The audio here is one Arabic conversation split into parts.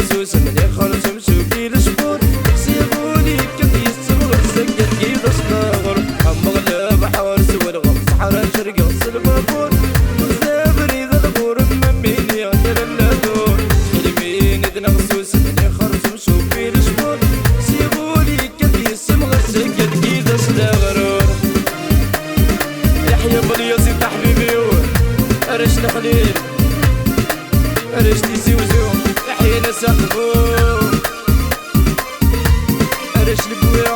غسوس ملي خرج مشوكي لشبور سيبوني كيف يستمر سكت كيف صغار مغلب حارس والغم صحراء شرق وصل بابور وزابني ذا الغور مميني غير اللادور حلمين اذن غسوس ملي خرج مشوكي لشبور سيبوني كيف يستمر سكت كيف صغار يحيى بالياسين حبيبي رش الخليل رش تيسي وزو يحيى ناس اخبو رش البويا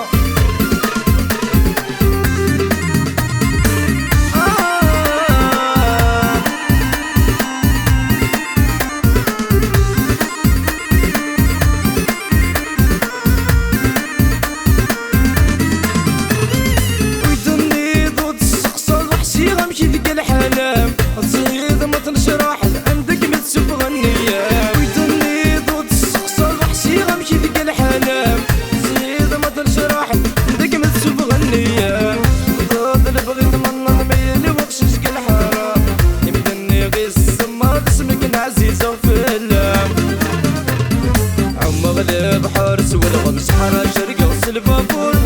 ويدني ضد السقسى الوحشي غمشي ذيك الحلام تصيد ما تنشرح عندك متسب غنية ويدني ضد السقسى الوحشي غمشي ذيك الحلام تصيد ما تنشرح عندك متسب غنية ضد البغي تمنى ميلي وخشش الحرام يمدني غير السما اسمك عزيزة في اللام عم غلب حارس والغمس حرا شرقة وصل بابور